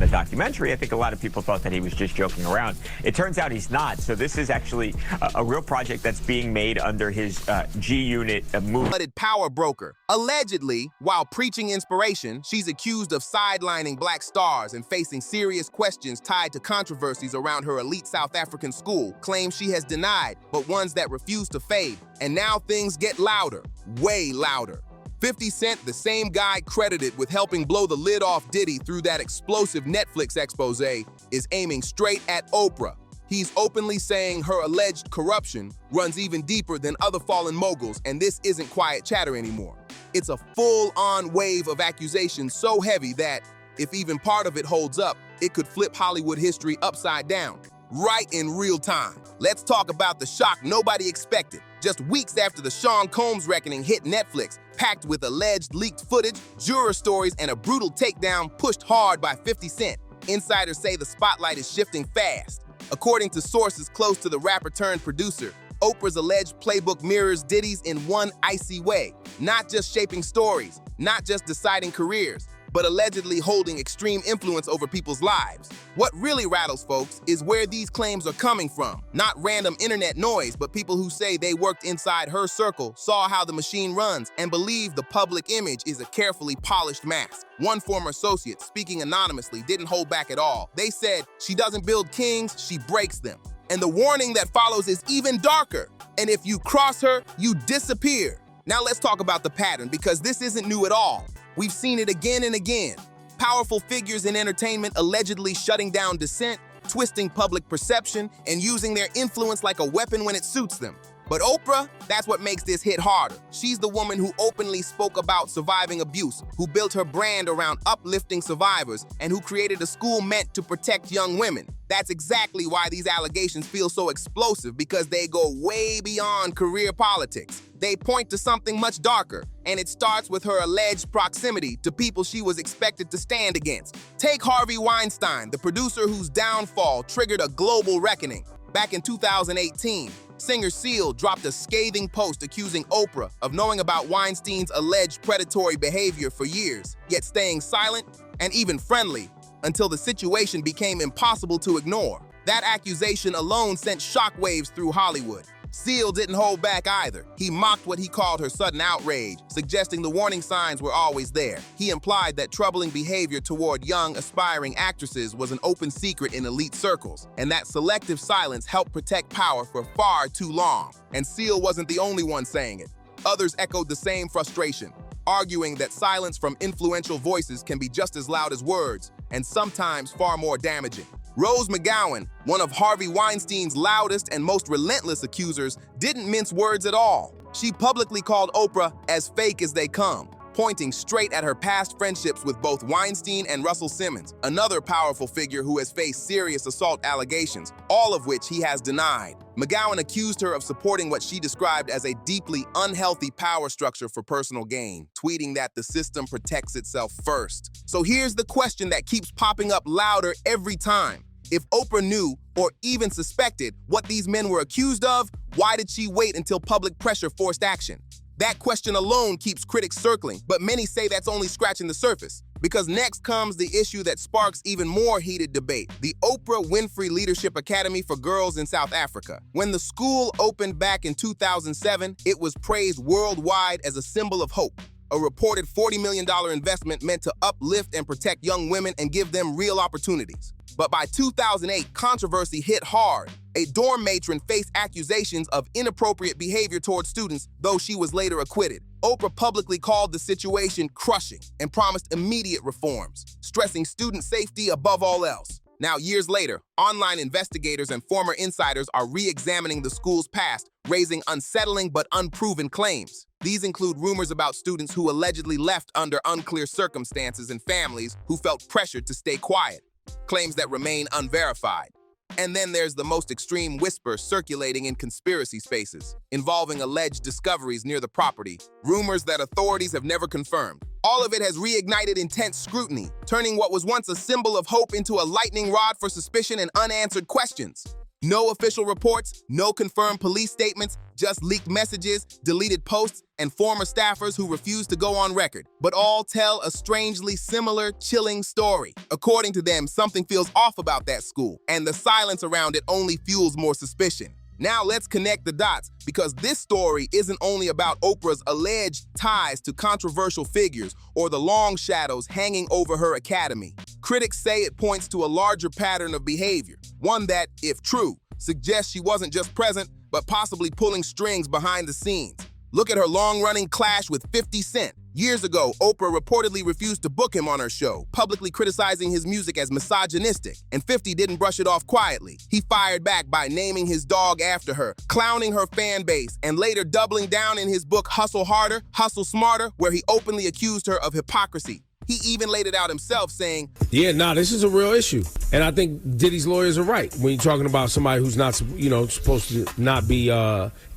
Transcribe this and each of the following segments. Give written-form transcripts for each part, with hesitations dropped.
on a documentary, I think a lot of people thought that he was just joking around. It turns out he's not. So this is actually a real project that's being made under his G-Unit movement. Power broker. Allegedly, while preaching inspiration, she's accused of sidelining black stars and facing serious questions tied to controversies around her elite South African school, claims she has denied, but ones that refuse to fade. And now things get louder, way louder. 50 Cent, the same guy credited with helping blow the lid off Diddy through that explosive Netflix expose, is aiming straight at Oprah. He's openly saying her alleged corruption runs even deeper than other fallen moguls, and this isn't quiet chatter anymore. It's a full-on wave of accusations so heavy that, if even part of it holds up, it could flip Hollywood history upside down, right in real time. Let's talk about the shock nobody expected. Just weeks after the Sean Combs reckoning hit Netflix, packed with alleged leaked footage, juror stories, and a brutal takedown pushed hard by 50 Cent. Insiders say the spotlight is shifting fast. According to sources close to the rapper-turned-producer, Oprah's alleged playbook mirrors Diddy's in one icy way, not just shaping stories, not just deciding careers, but allegedly holding extreme influence over people's lives. What really rattles folks is where these claims are coming from. Not random internet noise, but people who say they worked inside her circle, saw how the machine runs, and believe the public image is a carefully polished mask. One former associate, speaking anonymously, didn't hold back at all. They said, "She doesn't build kings, she breaks them." And the warning that follows is even darker. And if you cross her, you disappear. Now let's talk about the pattern, because this isn't new at all. We've seen it again and again. Powerful figures in entertainment allegedly shutting down dissent, twisting public perception, and using their influence like a weapon when it suits them. But Oprah, that's what makes this hit harder. She's the woman who openly spoke about surviving abuse, who built her brand around uplifting survivors, and who created a school meant to protect young women. That's exactly why these allegations feel so explosive, because they go way beyond career politics. They point to something much darker, and it starts with her alleged proximity to people she was expected to stand against. Take Harvey Weinstein, the producer whose downfall triggered a global reckoning. Back in 2018, singer Seal dropped a scathing post accusing Oprah of knowing about Weinstein's alleged predatory behavior for years, yet staying silent and even friendly until the situation became impossible to ignore. That accusation alone sent shockwaves through Hollywood. Seal didn't hold back either. He mocked what he called her sudden outrage, suggesting the warning signs were always there. He implied that troubling behavior toward young, aspiring actresses was an open secret in elite circles, and that selective silence helped protect power for far too long. And Seal wasn't the only one saying it. Others echoed the same frustration, arguing that silence from influential voices can be just as loud as words, and sometimes far more damaging. Rose McGowan, one of Harvey Weinstein's loudest and most relentless accusers, didn't mince words at all. She publicly called Oprah as fake as they come, pointing straight at her past friendships with both Weinstein and Russell Simmons, another powerful figure who has faced serious assault allegations, all of which he has denied. McGowan accused her of supporting what she described as a deeply unhealthy power structure for personal gain, tweeting that the system protects itself first. So here's the question that keeps popping up louder every time. If Oprah knew, or even suspected, what these men were accused of, why did she wait until public pressure forced action? That question alone keeps critics circling, but many say that's only scratching the surface. Because next comes the issue that sparks even more heated debate, the Oprah Winfrey Leadership Academy for Girls in South Africa. When the school opened back in 2007, it was praised worldwide as a symbol of hope. A reported $40 million investment meant to uplift and protect young women and give them real opportunities. But by 2008, controversy hit hard. A dorm matron faced accusations of inappropriate behavior towards students, though she was later acquitted. Oprah publicly called the situation crushing and promised immediate reforms, stressing student safety above all else. Now, years later, online investigators and former insiders are re-examining the school's past, raising unsettling but unproven claims. These include rumors about students who allegedly left under unclear circumstances and families who felt pressured to stay quiet, claims that remain unverified. And then there's the most extreme whisper circulating in conspiracy spaces, involving alleged discoveries near the property, rumors that authorities have never confirmed. All of it has reignited intense scrutiny, turning what was once a symbol of hope into a lightning rod for suspicion and unanswered questions. No official reports, no confirmed police statements, just leaked messages, deleted posts, and former staffers who refuse to go on record, but all tell a strangely similar, chilling story. According to them, something feels off about that school, and the silence around it only fuels more suspicion. Now let's connect the dots, because this story isn't only about Oprah's alleged ties to controversial figures or the long shadows hanging over her academy. Critics say it points to a larger pattern of behavior, one that, if true, suggests she wasn't just present, but possibly pulling strings behind the scenes. Look at her long-running clash with 50 Cent. Years ago, Oprah reportedly refused to book him on her show, publicly criticizing his music as misogynistic, and 50 didn't brush it off quietly. He fired back by naming his dog after her, clowning her fan base, and later doubling down in his book Hustle Harder, Hustle Smarter, where he openly accused her of hypocrisy. He even laid it out himself, saying, Yeah, this is a real issue. And I think Diddy's lawyers are right when you're talking about somebody who's not, supposed to not be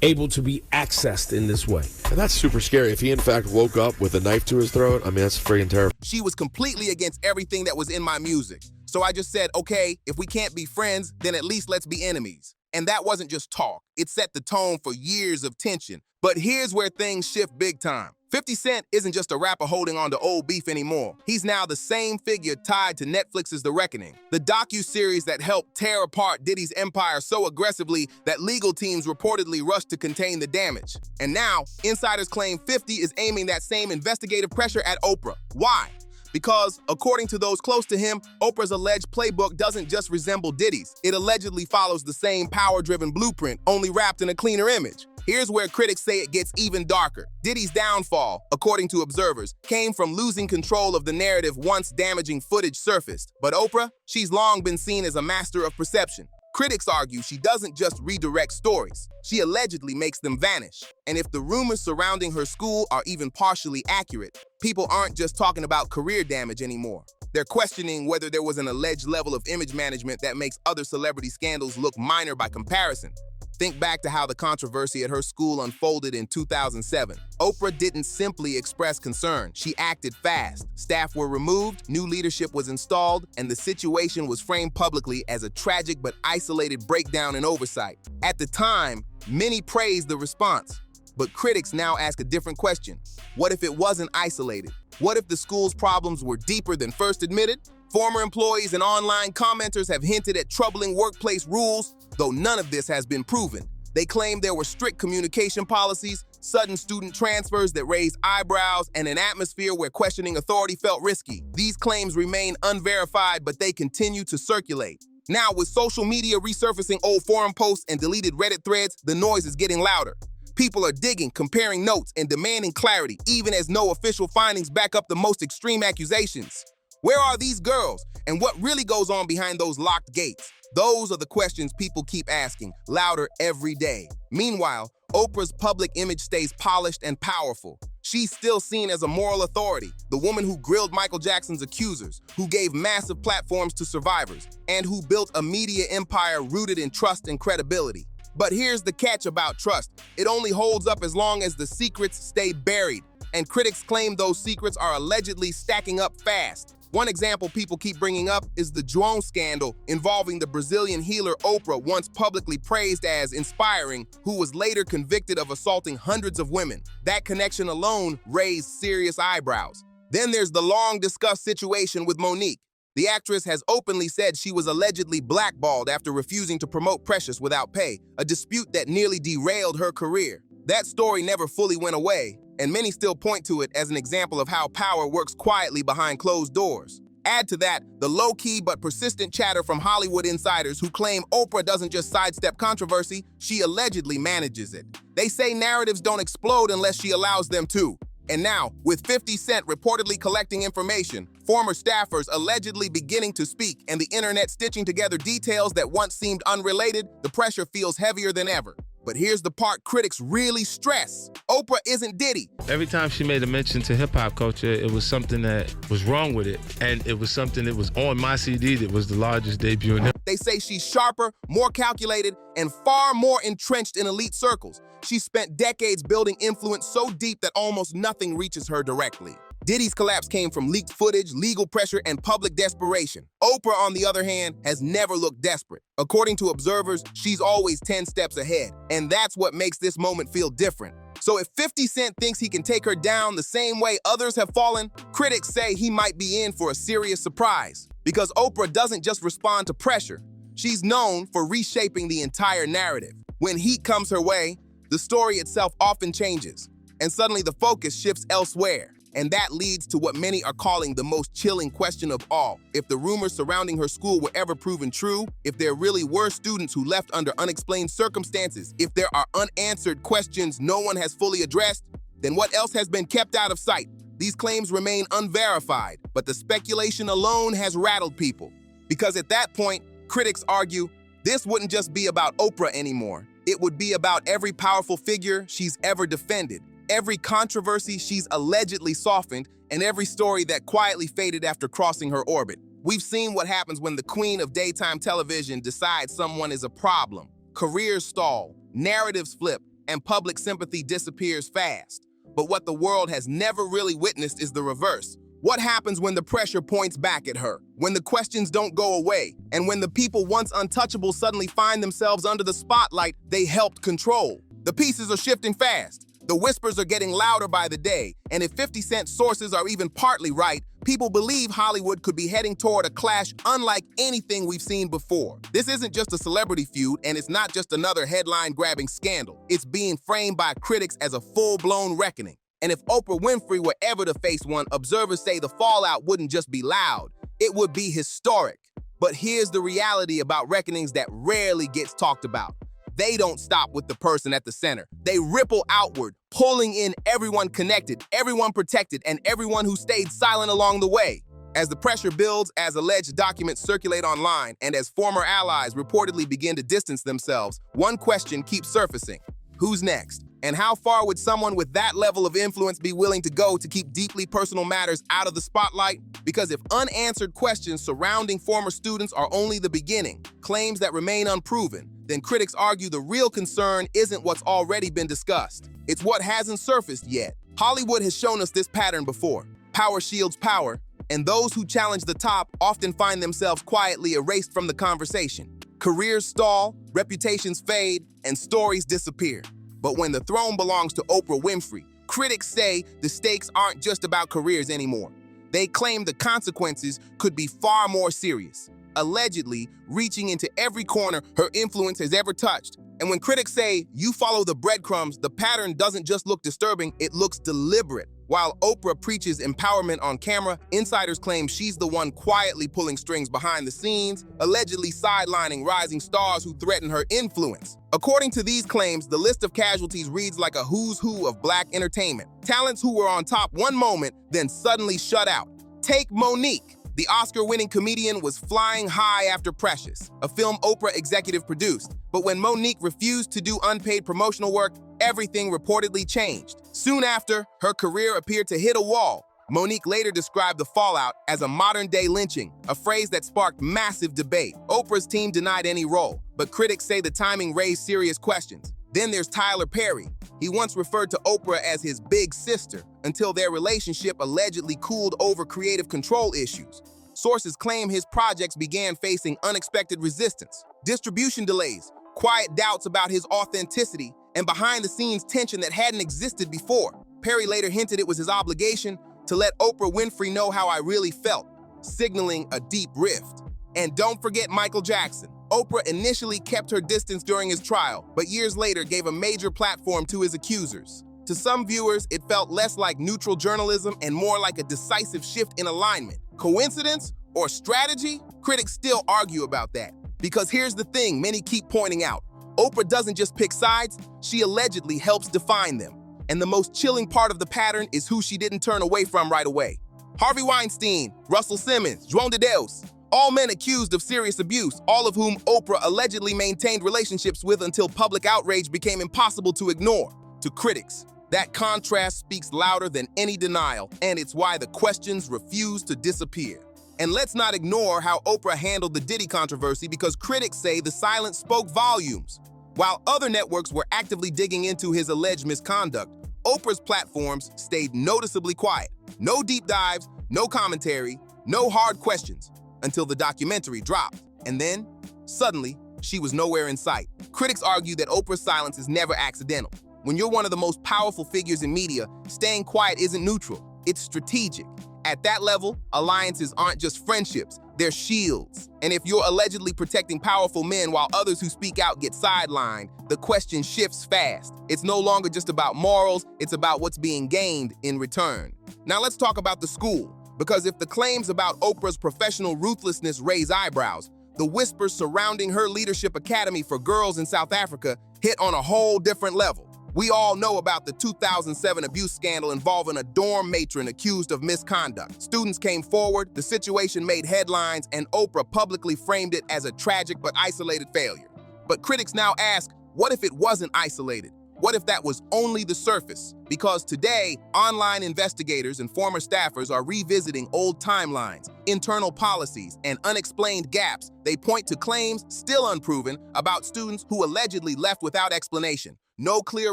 able to be accessed in this way. And that's super scary. If he, in fact, woke up with a knife to his throat, I mean, that's friggin' terrible. She was completely against everything that was in my music. So I just said, okay, if we can't be friends, then at least let's be enemies. And that wasn't just talk. It set the tone for years of tension. But here's where things shift big time. 50 Cent isn't just a rapper holding on to old beef anymore. He's now the same figure tied to Netflix's The Reckoning, the docu-series that helped tear apart Diddy's empire so aggressively that legal teams reportedly rushed to contain the damage. And now, insiders claim 50 is aiming that same investigative pressure at Oprah. Why? Because, according to those close to him, Oprah's alleged playbook doesn't just resemble Diddy's. It allegedly follows the same power-driven blueprint, only wrapped in a cleaner image. Here's where critics say it gets even darker. Diddy's downfall, according to observers, came from losing control of the narrative once damaging footage surfaced. But Oprah, she's long been seen as a master of perception. Critics argue she doesn't just redirect stories, she allegedly makes them vanish. And if the rumors surrounding her school are even partially accurate, people aren't just talking about career damage anymore. They're questioning whether there was an alleged level of image management that makes other celebrity scandals look minor by comparison. Think back to how the controversy at her school unfolded in 2007. Oprah didn't simply express concern, she acted fast. Staff were removed, new leadership was installed, and the situation was framed publicly as a tragic but isolated breakdown in oversight. At the time, many praised the response. But critics now ask a different question. What if it wasn't isolated? What if the school's problems were deeper than first admitted? Former employees and online commenters have hinted at troubling workplace rules, though none of this has been proven. They claim there were strict communication policies, sudden student transfers that raised eyebrows, and an atmosphere where questioning authority felt risky. These claims remain unverified, but they continue to circulate. Now, with social media resurfacing old forum posts and deleted Reddit threads, the noise is getting louder. People are digging, comparing notes, and demanding clarity, even as no official findings back up the most extreme accusations. Where are these girls? And what really goes on behind those locked gates? Those are the questions people keep asking, louder every day. Meanwhile, Oprah's public image stays polished and powerful. She's still seen as a moral authority, the woman who grilled Michael Jackson's accusers, who gave massive platforms to survivors, and who built a media empire rooted in trust and credibility. But here's the catch about trust. It only holds up as long as the secrets stay buried. And critics claim those secrets are allegedly stacking up fast. One example people keep bringing up is the João scandal involving the Brazilian healer Oprah, once publicly praised as inspiring, who was later convicted of assaulting hundreds of women. That connection alone raised serious eyebrows. Then there's the long-discussed situation with Monique. The actress has openly said she was allegedly blackballed after refusing to promote Precious without pay, a dispute that nearly derailed her career. That story never fully went away, and many still point to it as an example of how power works quietly behind closed doors. Add to that the low-key but persistent chatter from Hollywood insiders who claim Oprah doesn't just sidestep controversy, she allegedly manages it. They say narratives don't explode unless she allows them to. And now, with 50 Cent reportedly collecting information, former staffers allegedly beginning to speak, and the internet stitching together details that once seemed unrelated, the pressure feels heavier than ever. But here's the part critics really stress. Oprah isn't Diddy. Every time she made a mention to hip-hop culture, it was something that was wrong with it. And it was something that was on my CD that was the largest debut in hip. They say she's sharper, more calculated, and far more entrenched in elite circles. She spent decades building influence so deep that almost nothing reaches her directly. Diddy's collapse came from leaked footage, legal pressure, and public desperation. Oprah, on the other hand, has never looked desperate. According to observers, she's always 10 steps ahead, and that's what makes this moment feel different. So if 50 Cent thinks he can take her down the same way others have fallen, critics say he might be in for a serious surprise. Because Oprah doesn't just respond to pressure, she's known for reshaping the entire narrative. When heat comes her way, the story itself often changes, and suddenly the focus shifts elsewhere. And that leads to what many are calling the most chilling question of all. If the rumors surrounding her school were ever proven true, if there really were students who left under unexplained circumstances, if there are unanswered questions no one has fully addressed, then what else has been kept out of sight? These claims remain unverified, but the speculation alone has rattled people. Because at that point, critics argue, this wouldn't just be about Oprah anymore. It would be about every powerful figure she's ever defended, every controversy she's allegedly softened, and every story that quietly faded after crossing her orbit. We've seen what happens when the queen of daytime television decides someone is a problem. Careers stall, narratives flip, and public sympathy disappears fast. But what the world has never really witnessed is the reverse. What happens when the pressure points back at her, when the questions don't go away, and when the people once untouchable suddenly find themselves under the spotlight they helped control? The pieces are shifting fast. The whispers are getting louder by the day, and if 50 Cent's sources are even partly right, people believe Hollywood could be heading toward a clash unlike anything we've seen before. This isn't just a celebrity feud, and it's not just another headline-grabbing scandal. It's being framed by critics as a full-blown reckoning. And if Oprah Winfrey were ever to face one, observers say the fallout wouldn't just be loud, it would be historic. But here's the reality about reckonings that rarely gets talked about. They don't stop with the person at the center. They ripple outward, pulling in everyone connected, everyone protected, and everyone who stayed silent along the way. As the pressure builds, as alleged documents circulate online, and as former allies reportedly begin to distance themselves, one question keeps surfacing. Who's next? And how far would someone with that level of influence be willing to go to keep deeply personal matters out of the spotlight? Because if unanswered questions surrounding former students are only the beginning, claims that remain unproven, then critics argue the real concern isn't what's already been discussed. It's what hasn't surfaced yet. Hollywood has shown us this pattern before. Power shields power, and those who challenge the top often find themselves quietly erased from the conversation. Careers stall, reputations fade, and stories disappear. But when the throne belongs to Oprah Winfrey, critics say the stakes aren't just about careers anymore. They claim the consequences could be far more serious, allegedly reaching into every corner her influence has ever touched. And when critics say, you follow the breadcrumbs, the pattern doesn't just look disturbing, it looks deliberate. While Oprah preaches empowerment on camera, insiders claim she's the one quietly pulling strings behind the scenes, allegedly sidelining rising stars who threaten her influence. According to these claims, the list of casualties reads like a who's who of black entertainment. Talents who were on top one moment, then suddenly shut out. Take Mo'Nique. The Oscar-winning comedian was flying high after Precious, a film Oprah executive produced. But when Mo'Nique refused to do unpaid promotional work, everything reportedly changed. Soon after, her career appeared to hit a wall. Mo'Nique later described the fallout as a modern-day lynching, a phrase that sparked massive debate. Oprah's team denied any role, but critics say the timing raised serious questions. Then there's Tyler Perry. He once referred to Oprah as his big sister until their relationship allegedly cooled over creative control issues. Sources claim his projects began facing unexpected resistance, distribution delays, quiet doubts about his authenticity, and behind-the-scenes tension that hadn't existed before. Perry later hinted it was his obligation to let Oprah Winfrey know how I really felt, signaling a deep rift. And don't forget Michael Jackson. Oprah initially kept her distance during his trial, but years later gave a major platform to his accusers. To some viewers, it felt less like neutral journalism and more like a decisive shift in alignment. Coincidence or strategy? Critics still argue about that. Because here's the thing many keep pointing out. Oprah doesn't just pick sides, she allegedly helps define them. And the most chilling part of the pattern is who she didn't turn away from right away. Harvey Weinstein, Russell Simmons, Joan Didion, all men accused of serious abuse, all of whom Oprah allegedly maintained relationships with until public outrage became impossible to ignore. To critics, that contrast speaks louder than any denial, and it's why the questions refuse to disappear. And let's not ignore how Oprah handled the Diddy controversy, because critics say the silence spoke volumes. While other networks were actively digging into his alleged misconduct, Oprah's platforms stayed noticeably quiet. No deep dives, no commentary, no hard questions, until the documentary dropped. And then, suddenly, she was nowhere in sight. Critics argue that Oprah's silence is never accidental. When you're one of the most powerful figures in media, staying quiet isn't neutral, it's strategic. At that level, alliances aren't just friendships, they're shields. And if you're allegedly protecting powerful men while others who speak out get sidelined, the question shifts fast. It's no longer just about morals, it's about what's being gained in return. Now let's talk about the school, because if the claims about Oprah's professional ruthlessness raise eyebrows, the whispers surrounding her leadership academy for girls in South Africa hit on a whole different level. We all know about the 2007 abuse scandal involving a dorm matron accused of misconduct. Students came forward, the situation made headlines, and Oprah publicly framed it as a tragic but isolated failure. But critics now ask, what if it wasn't isolated? What if that was only the surface? Because today, online investigators and former staffers are revisiting old timelines, internal policies, and unexplained gaps. They point to claims, still unproven, about students who allegedly left without explanation. No clear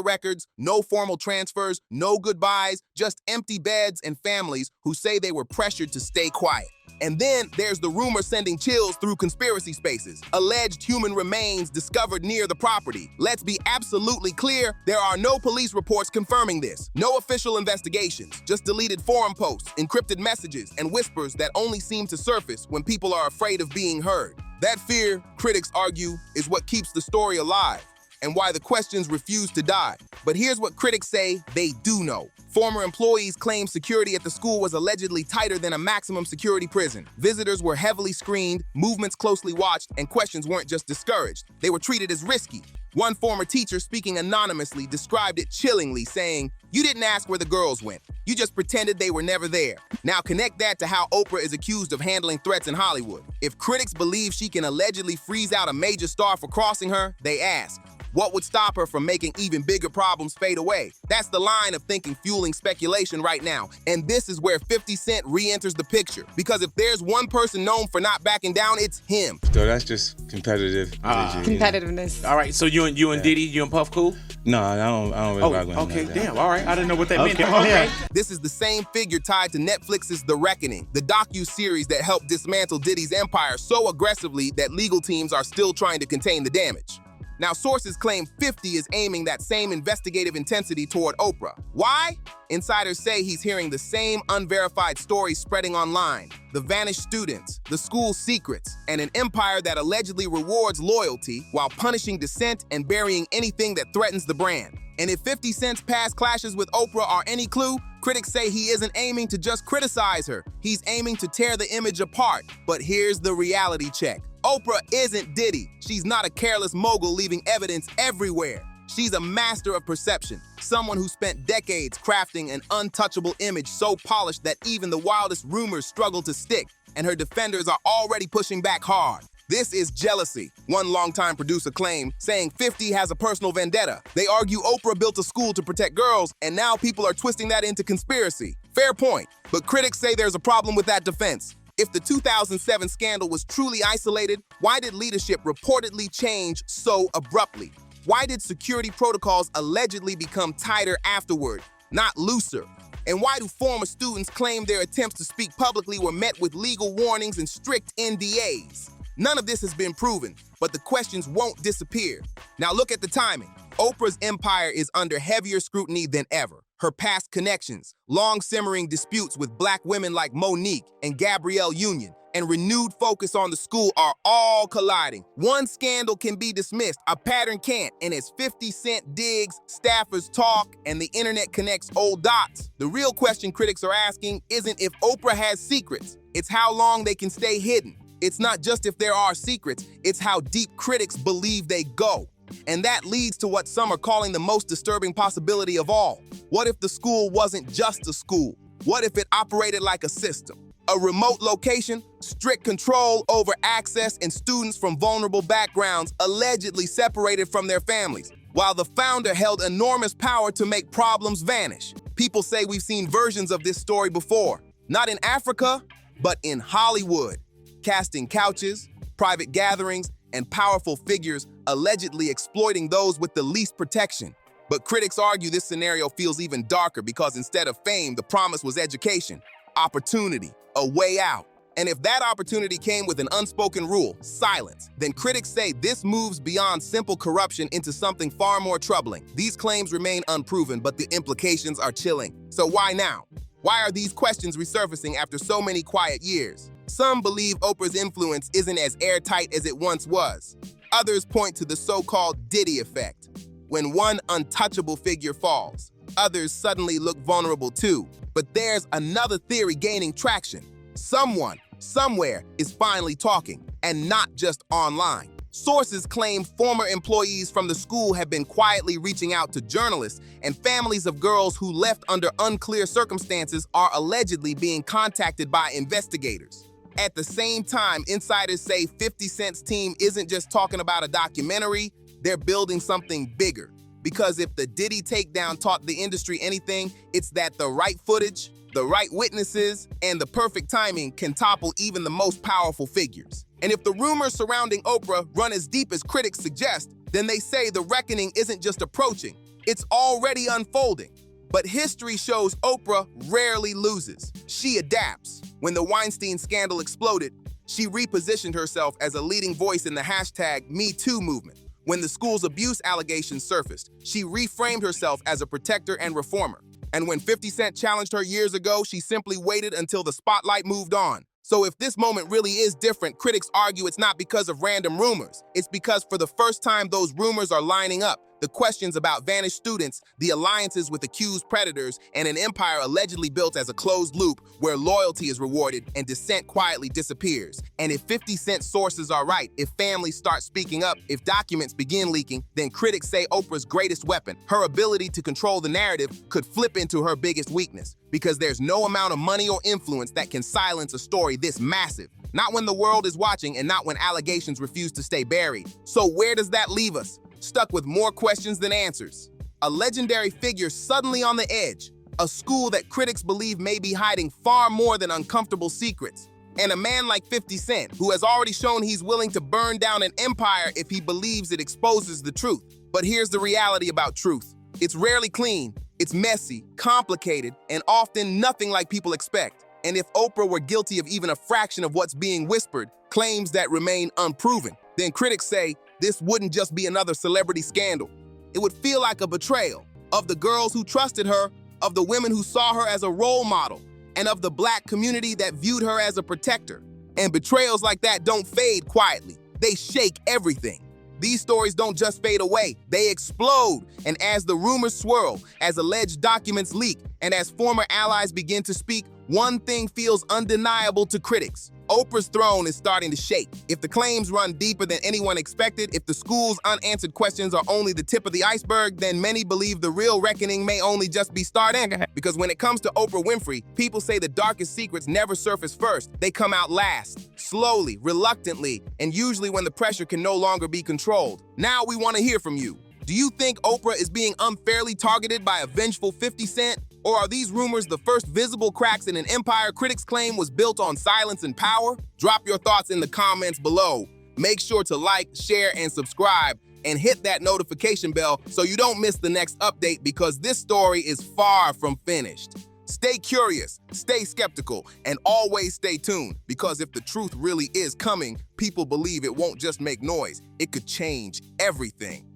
records, no formal transfers, no goodbyes, just empty beds and families who say they were pressured to stay quiet. And then there's the rumor sending chills through conspiracy spaces. Alleged human remains discovered near the property. Let's be absolutely clear, there are no police reports confirming this. No official investigations, just deleted forum posts, encrypted messages, and whispers that only seem to surface when people are afraid of being heard. That fear, critics argue, is what keeps the story alive, and why the questions refuse to die. But here's what critics say they do know. Former employees claim security at the school was allegedly tighter than a maximum security prison. Visitors were heavily screened, movements closely watched, and questions weren't just discouraged. They were treated as risky. One former teacher, speaking anonymously, described it chillingly, saying, "You didn't ask where the girls went. You just pretended they were never there." Now connect that to how Oprah is accused of handling threats in Hollywood. If critics believe she can allegedly freeze out a major star for crossing her, they ask, what would stop her from making even bigger problems fade away? That's the line of thinking fueling speculation right now. And this is where 50 Cent re-enters the picture. Because if there's one person known for not backing down, it's him. So that's just competitive. Competitiveness. All right, so you and Diddy, you and Puff cool? No, I don't really rock with him. Okay, like that. damn, all right. I didn't know what that meant. Okay. This is the same figure tied to Netflix's The Reckoning, the docu-series that helped dismantle Diddy's empire so aggressively that legal teams are still trying to contain the damage. Now, sources claim 50 is aiming that same investigative intensity toward Oprah. Why? Insiders say he's hearing the same unverified stories spreading online. The vanished students, the school's secrets, and an empire that allegedly rewards loyalty while punishing dissent and burying anything that threatens the brand. And if 50 Cent's past clashes with Oprah are any clue, critics say he isn't aiming to just criticize her. He's aiming to tear the image apart. But here's the reality check. Oprah isn't Diddy. She's not a careless mogul leaving evidence everywhere. She's a master of perception, someone who spent decades crafting an untouchable image so polished that even the wildest rumors struggle to stick, and her defenders are already pushing back hard. This is jealousy, one longtime producer claimed, saying 50 has a personal vendetta. They argue Oprah built a school to protect girls, and now people are twisting that into conspiracy. Fair point, but critics say there's a problem with that defense. If the 2007 scandal was truly isolated, why did leadership reportedly change so abruptly? Why did security protocols allegedly become tighter afterward, not looser? And why do former students claim their attempts to speak publicly were met with legal warnings and strict NDAs? None of this has been proven, but the questions won't disappear. Now look at the timing. Oprah's empire is under heavier scrutiny than ever. Her past connections, long-simmering disputes with black women like Monique and Gabrielle Union, and renewed focus on the school are all colliding. One scandal can be dismissed, a pattern can't, and as 50 Cent digs, staffers talk, and the internet connects old dots. The real question critics are asking isn't if Oprah has secrets, it's how long they can stay hidden. It's not just if there are secrets, it's how deep critics believe they go. And that leads to what some are calling the most disturbing possibility of all. What if the school wasn't just a school? What if it operated like a system? A remote location, strict control over access, and students from vulnerable backgrounds allegedly separated from their families, while the founder held enormous power to make problems vanish. People say we've seen versions of this story before, not in Africa, but in Hollywood. Casting couches, private gatherings, and powerful figures allegedly exploiting those with the least protection. But critics argue this scenario feels even darker because instead of fame, the promise was education, opportunity, a way out. And if that opportunity came with an unspoken rule, silence, then critics say this moves beyond simple corruption into something far more troubling. These claims remain unproven, but the implications are chilling. So why now? Why are these questions resurfacing after so many quiet years? Some believe Oprah's influence isn't as airtight as it once was. Others point to the so-called Diddy effect. When one untouchable figure falls, others suddenly look vulnerable too. But there's another theory gaining traction. Someone, somewhere, is finally talking, and not just online. Sources claim former employees from the school have been quietly reaching out to journalists, and families of girls who left under unclear circumstances are allegedly being contacted by investigators. At the same time, insiders say 50 Cent's team isn't just talking about a documentary, they're building something bigger. Because if the Diddy takedown taught the industry anything, it's that the right footage, the right witnesses, and the perfect timing can topple even the most powerful figures. And if the rumors surrounding Oprah run as deep as critics suggest, then they say the reckoning isn't just approaching, it's already unfolding. But history shows Oprah rarely loses. She adapts. When the Weinstein scandal exploded, she repositioned herself as a leading voice in the #MeToo movement. When the school's abuse allegations surfaced, she reframed herself as a protector and reformer. And when 50 Cent challenged her years ago, she simply waited until the spotlight moved on. So if this moment really is different, critics argue it's not because of random rumors. It's because for the first time, those rumors are lining up. The questions about vanished students, the alliances with accused predators, and an empire allegedly built as a closed loop where loyalty is rewarded and dissent quietly disappears. And if 50 Cent sources are right, if families start speaking up, if documents begin leaking, then critics say Oprah's greatest weapon, her ability to control the narrative, could flip into her biggest weakness. Because there's no amount of money or influence that can silence a story this massive. Not when the world is watching and not when allegations refuse to stay buried. So where does that leave us? Stuck with more questions than answers. A legendary figure suddenly on the edge. A school that critics believe may be hiding far more than uncomfortable secrets. And a man like 50 Cent, who has already shown he's willing to burn down an empire if he believes it exposes the truth. But here's the reality about truth. It's rarely clean, it's messy, complicated, and often nothing like people expect. And if Oprah were guilty of even a fraction of what's being whispered, claims that remain unproven, then critics say this wouldn't just be another celebrity scandal. It would feel like a betrayal of the girls who trusted her, of the women who saw her as a role model, and of the Black community that viewed her as a protector. And betrayals like that don't fade quietly. They shake everything. These stories don't just fade away, they explode. And as the rumors swirl, as alleged documents leak, and as former allies begin to speak, one thing feels undeniable to critics. Oprah's throne is starting to shake. If the claims run deeper than anyone expected, if the school's unanswered questions are only the tip of the iceberg, then many believe the real reckoning may only just be starting. Because when it comes to Oprah Winfrey, people say the darkest secrets never surface first. They come out last, slowly, reluctantly, and usually when the pressure can no longer be controlled. Now we want to hear from you. Do you think Oprah is being unfairly targeted by a vengeful 50 Cent? Or are these rumors the first visible cracks in an empire critics claim was built on silence and power? Drop your thoughts in the comments below. Make sure to like, share, and subscribe, and hit that notification bell so you don't miss the next update, because this story is far from finished. Stay curious, stay skeptical, and always stay tuned, because if the truth really is coming, people believe it won't just make noise, it could change everything.